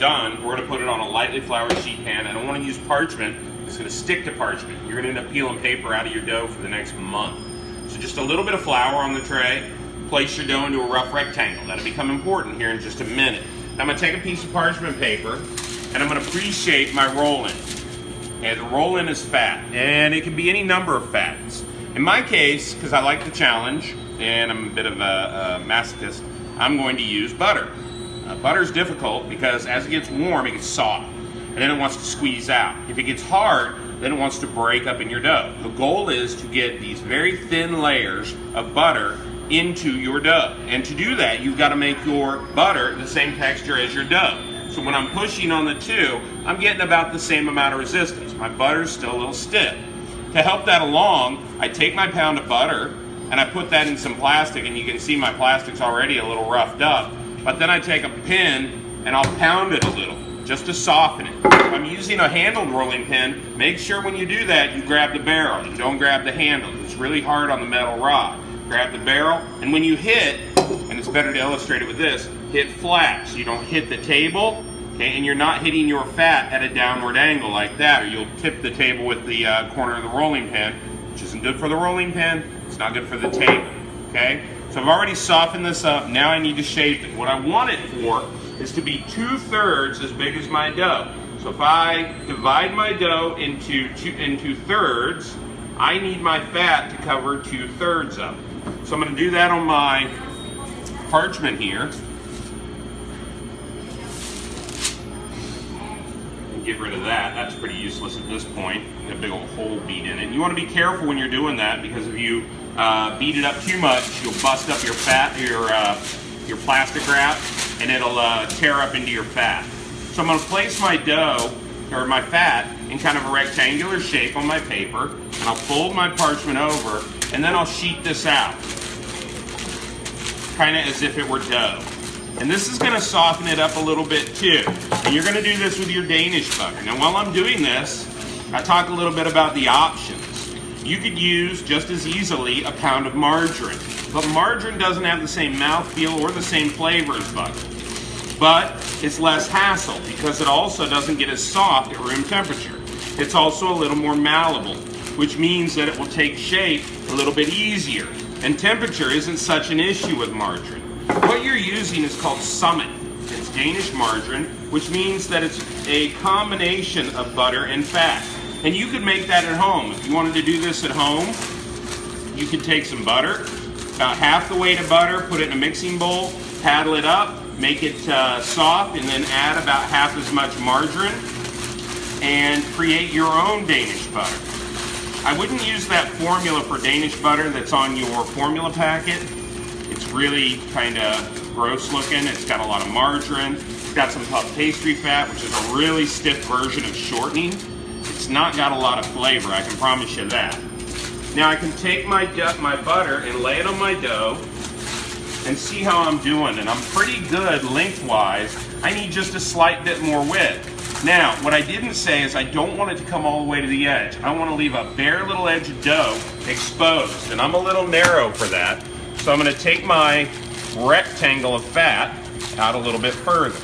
done, we're gonna put it on a lightly floured sheet pan. I don't wanna use parchment. It's gonna stick to parchment. You're gonna end up peeling paper out of your dough for the next month. So just a little bit of flour on the tray. Place your dough into a rough rectangle. That'll become important here in just a minute. Now I'm gonna take a piece of parchment paper and I'm gonna pre-shape my roll-in. And the roll-in is fat, and it can be any number of fats. In my case, because I like the challenge, and I'm a bit of a masochist, I'm going to use butter. Butter's difficult because as it gets warm, it gets soft, and then it wants to squeeze out. If it gets hard, then it wants to break up in your dough. The goal is to get these very thin layers of butter into your dough. And to do that, you've got to make your butter the same texture as your dough. So when I'm pushing on the two, I'm getting about the same amount of resistance. My butter's still a little stiff. To help that along, I take my pound of butter and I put that in some plastic, and you can see my plastic's already a little roughed up. But then I take a pin and I'll pound it a little, just to soften it. If I'm using a handled rolling pin, make sure when you do that, you grab the barrel. You don't grab the handle. It's really hard on the metal rod. Grab the barrel, and when you hit, and it's better to illustrate it with this, hit flat, so you don't hit the table, okay, and you're not hitting your fat at a downward angle like that, or you'll tip the table with the corner of the rolling pin, which isn't good for the rolling pin, it's not good for the table, okay? So I've already softened this up, now I need to shape it. What I want it for is to be 2/3 as big as my dough. So if I divide my dough into thirds, I need my fat to cover 2/3 of it. So I'm going to do that on my parchment here. And get rid of that. That's pretty useless at this point. Got a big old hole beat in it. You want to be careful when you're doing that, because if you beat it up too much, you'll bust up your fat, your plastic wrap, and it'll tear up into your fat. So I'm going to place my dough, or my fat, in kind of a rectangular shape on my paper, and I'll fold my parchment over, and then I'll sheet this out, kind of as if it were dough. And this is going to soften it up a little bit too. And you're going to do this with your Danish butter. Now while I'm doing this, I talk a little bit about the options. You could use just as easily a pound of margarine, but margarine doesn't have the same mouthfeel or the same flavor as butter. But it's less hassle because it also doesn't get as soft at room temperature. It's also a little more malleable, which means that it will take shape a little bit easier. And temperature isn't such an issue with margarine. What you're using is called Summit. It's Danish margarine, which means that it's a combination of butter and fat. And you could make that at home. If you wanted to do this at home, you could take some butter, about half the weight of butter, put it in a mixing bowl, paddle it up, make it soft, and then add about half as much margarine and create your own Danish butter. I wouldn't use that formula for Danish butter that's on your formula packet. It's really kind of gross looking. It's got a lot of margarine. It's got some puff pastry fat, which is a really stiff version of shortening. It's not got a lot of flavor, I can promise you that. Now I can take my butter and lay it on my dough and see how I'm doing, and I'm pretty good lengthwise. I need just a slight bit more width. Now, what I didn't say is I don't want it to come all the way to the edge. I want to leave a bare little edge of dough exposed, and I'm a little narrow for that. So I'm going to take my rectangle of fat out a little bit further.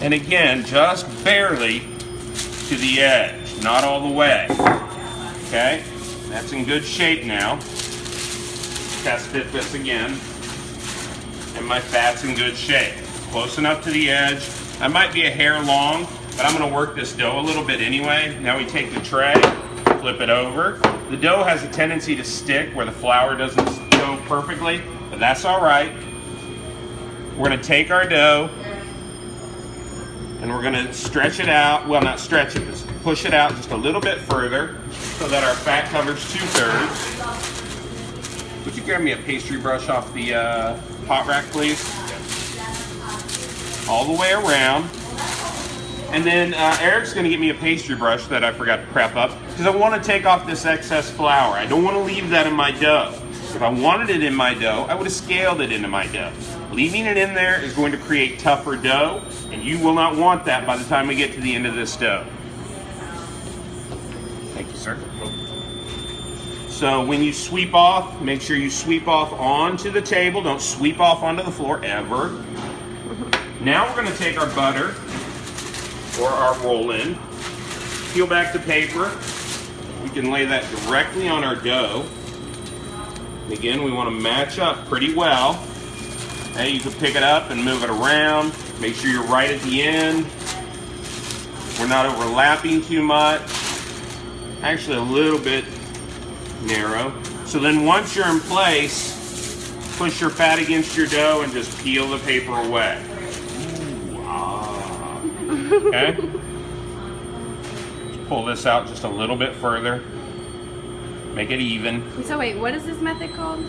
And again, just barely to the edge, not all the way. Okay, that's in good shape now. Test fit this again. And my fat's in good shape. Close enough to the edge. I might be a hair long, but I'm gonna work this dough a little bit anyway. Now we take the tray, flip it over. The dough has a tendency to stick where the flour doesn't go perfectly, but that's all right. We're gonna take our dough and we're gonna stretch it out. Well, not stretch it, just push it out just a little bit further so that our fat covers 2/3. Would you grab me a pastry brush off the hot rack, please? All the way around. And then Eric's gonna get me a pastry brush that I forgot to prep up because I wanna take off this excess flour. I don't wanna leave that in my dough. If I wanted it in my dough, I would have scaled it into my dough. Leaving it in there is going to create tougher dough, and you will not want that by the time we get to the end of this dough. Thank you, sir. So when you sweep off, make sure you sweep off onto the table. Don't sweep off onto the floor ever. Now we're going to take our butter or our roll-in, peel back the paper. We can lay that directly on our dough. Again, we want to match up pretty well. Okay, you can pick it up and move it around. Make sure you're right at the end. We're not overlapping too much. Actually, a little bit narrow. So then once you're in place, push your fat against your dough and just peel the paper away. Ooh, ah. Okay? Let's pull this out just a little bit further. Make it even. So wait, what is this method called?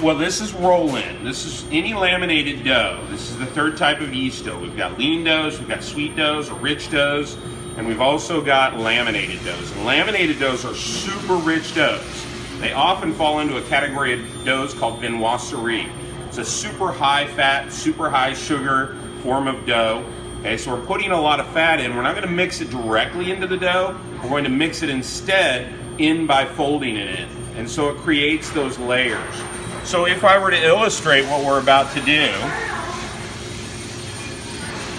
Well, this is roll-in. This is any laminated dough. This is the third type of yeast dough. We've got lean doughs, we've got sweet doughs, or rich doughs, and we've also got laminated doughs. And laminated doughs are super rich doughs. They often fall into a category of doughs called viennoiserie. It's a super high fat, super high sugar form of dough. Okay, so we're putting a lot of fat in. We're not going to mix it directly into the dough. We're going to mix it instead in by folding it in. And so it creates those layers. So if I were to illustrate what we're about to do,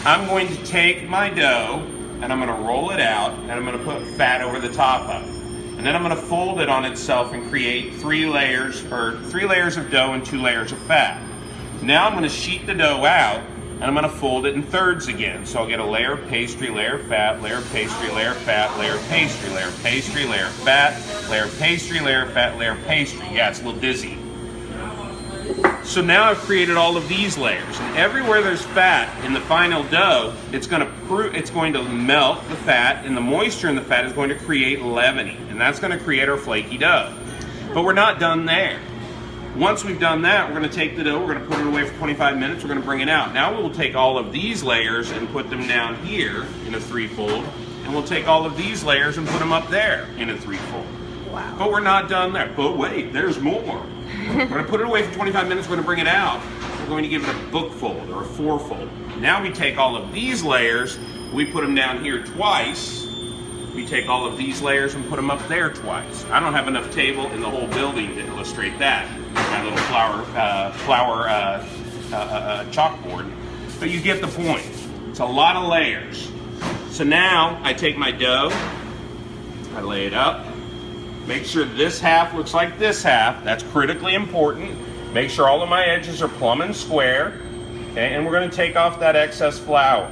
I'm going to take my dough and I'm going to roll it out and I'm going to put fat over the top of it. And then I'm going to fold it on itself and create 3 layers of dough and 2 layers of fat. Now I'm going to sheet the dough out and I'm going to fold it in thirds again. So I'll get a layer of pastry, layer of fat, layer of pastry, layer of fat, layer of pastry, layer of pastry, layer of fat, layer of pastry, layer of fat, layer of pastry. Yeah, it's a little dizzy. So now I've created all of these layers, and everywhere there's fat in the final dough, it's going to melt the fat, and the moisture in the fat is going to create leavening, and that's going to create our flaky dough. But we're not done there. Once we've done that, we're going to take the dough, we're going to put it away for 25 minutes, we're going to bring it out. Now we'll take all of these layers and put them down here in a 3-fold, and we'll take all of these layers and put them up there in a 3-fold. Wow. But we're not done there. But wait, there's more. We're going to put it away for 25 minutes, we're going to bring it out, we're going to give it a book fold or a 4-fold. Now we take all of these layers, we put them down here twice, we take all of these layers and put them up there twice. I don't have enough table in the whole building to illustrate that, my little flower chalkboard, but you get the point. It's a lot of layers. So now I take my dough, I lay it up. Make sure this half looks like this half. That's critically important. Make sure all of my edges are plumb and square. Okay, and we're going to take off that excess flour.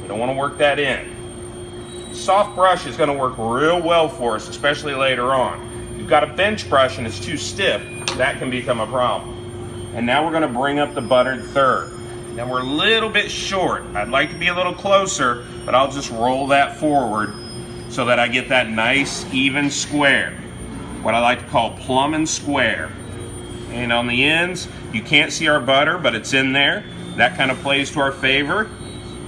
We don't want to work that in. Soft brush is going to work real well for us, especially later on. You've got a bench brush and it's too stiff, that can become a problem. And now we're going to bring up the buttered third. Now we're a little bit short. I'd like to be a little closer, but I'll just roll that forward so that I get that nice even square, what I like to call plumb and square. And on the ends, you can't see our butter, but it's in there. That kind of plays to our favor.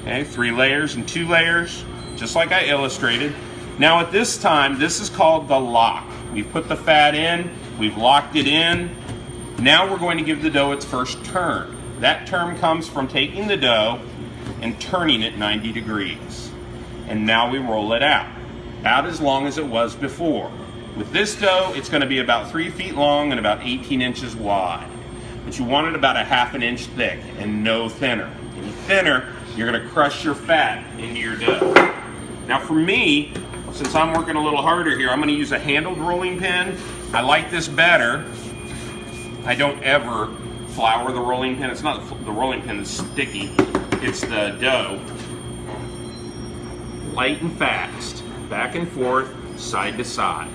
Okay, 3 layers and 2 layers, just like I illustrated. Now at this time, this is called the lock. We've put the fat in, we've locked it in. Now we're going to give the dough its first turn. That turn comes from taking the dough and turning it 90 degrees. And now we roll it out, about as long as it was before. With this dough, it's going to be about 3 feet long and about 18 inches wide. But you want it about a ½ an inch thick and no thinner. Any thinner, you're going to crush your fat into your dough. Now for me, since I'm working a little harder here, I'm going to use a handled rolling pin. I like this better. I don't ever flour the rolling pin. It's not the rolling pin that's sticky, it's the dough. Light and fast, back and forth, side to side.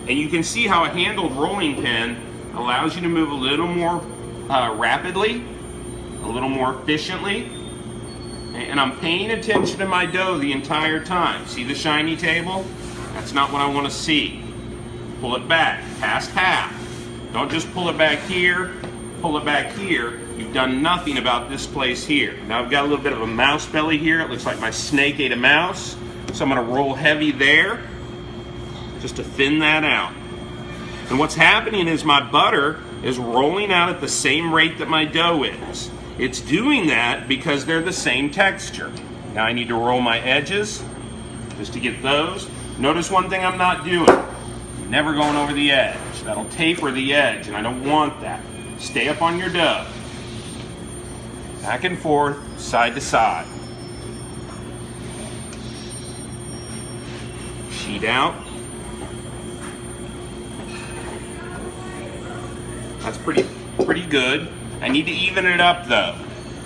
And you can see how a handled rolling pin allows you to move a little more rapidly, a little more efficiently. And I'm paying attention to my dough the entire time. See the shiny table? That's not what I want to see. Pull it back, past half. Don't just pull it back here, pull it back here. You've done nothing about this place here. Now I've got a little bit of a mouse belly here. It looks like my snake ate a mouse. So I'm going to roll heavy there, just to thin that out. And what's happening is my butter is rolling out at the same rate that my dough is. It's doing that because they're the same texture. Now I need to roll my edges just to get those. Notice one thing I'm not doing. never going over the edge. That'll taper the edge, and I don't want that. Stay up on your dough. Back and forth, side to side. Sheet out. That's pretty good. I need to even it up though.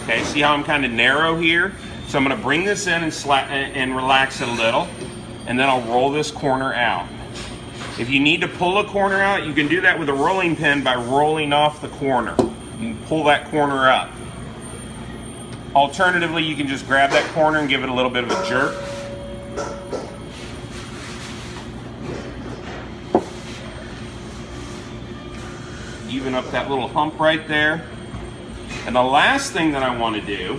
Okay, see how I'm kind of narrow here? So I'm going to bring this in and relax it a little, and then I'll roll this corner out. If you need to pull a corner out, you can do that with a rolling pin by rolling off the corner. You can pull that corner up. Alternatively, you can just grab that corner and give it a little bit of a jerk. Even up that little hump right there. And the last thing that I want to do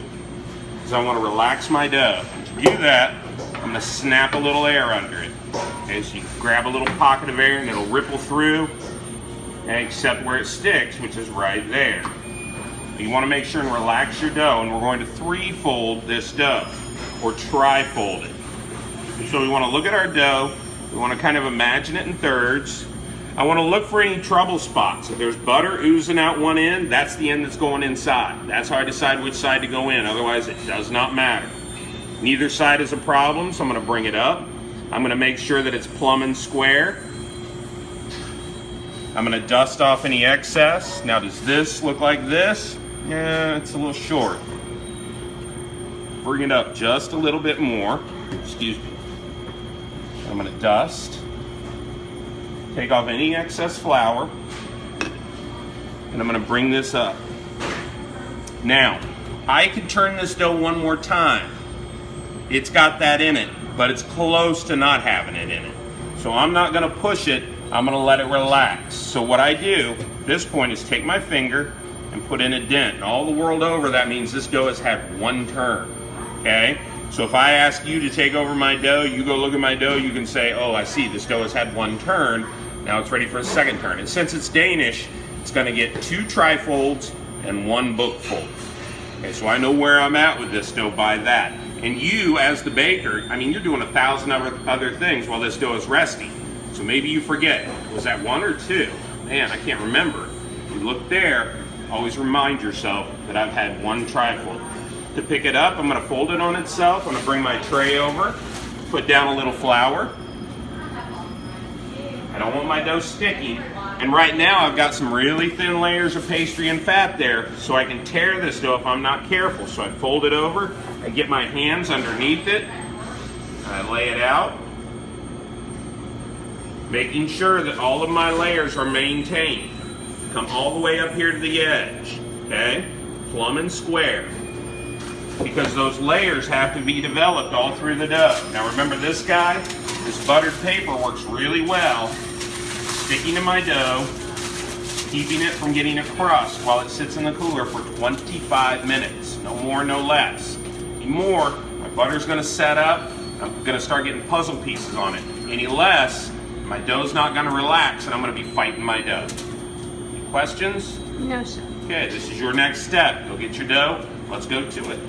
is I want to relax my dough. To do that, I'm going to snap a little air under it. Okay, so you grab a little pocket of air and it'll ripple through, okay, except where it sticks, which is right there. You want to make sure and relax your dough, and we're going to three-fold this dough, or tri-fold it. And so we want to look at our dough, we want to kind of imagine it in thirds. I want to look for any trouble spots. If there's butter oozing out one end, that's the end that's going inside. That's how I decide which side to go in, otherwise it does not matter. Neither side is a problem, so I'm going to bring it up. I'm going to make sure that it's plumb and square. I'm going to dust off any excess. Now, does this look like this? Yeah, it's a little short. Bring it up just a little bit more. Excuse me. I'm going to dust. Take off any excess flour. And I'm going to bring this up. Now, I could turn this dough one more time. It's got that in it, but it's close to not having it in it. So I'm not going to push it. I'm going to let it relax. So what I do at this point is take my finger and put in a dent. And all the world over, that means this dough has had one turn. Okay? So if I ask you to take over my dough, you go look at my dough, you can say, oh, I see, this dough has had one turn. Now it's ready for a second turn. And since it's Danish, it's going to get 2 trifolds and 1 bookfold. Okay, so I know where I'm at with this dough by that. And you, as the baker, I mean, you're doing 1,000 other things while this dough is resting. So maybe you forget, was that 1 or 2? Man, I can't remember. You look there, always remind yourself that I've had 1 trifold. To pick it up, I'm going to fold it on itself. I'm going to bring my tray over, put down a little flour. I don't want my dough sticky. And right now I've got some really thin layers of pastry and fat there, so I can tear this dough if I'm not careful. So I fold it over, I get my hands underneath it, I lay it out, making sure that all of my layers are maintained. Come all the way up here to the edge, okay? Plumb and square. Because those layers have to be developed all through the dough. Now remember this guy, this buttered paper works really well, sticking to my dough, keeping it from getting a crust while it sits in the cooler for 25 minutes. No more, no less. Any more, my butter's gonna set up, I'm gonna start getting puzzle pieces on it. Any less, my dough's not gonna relax and I'm gonna be fighting my dough. Any questions? No, chef. Okay, this is your next step. Go get your dough, let's go to it.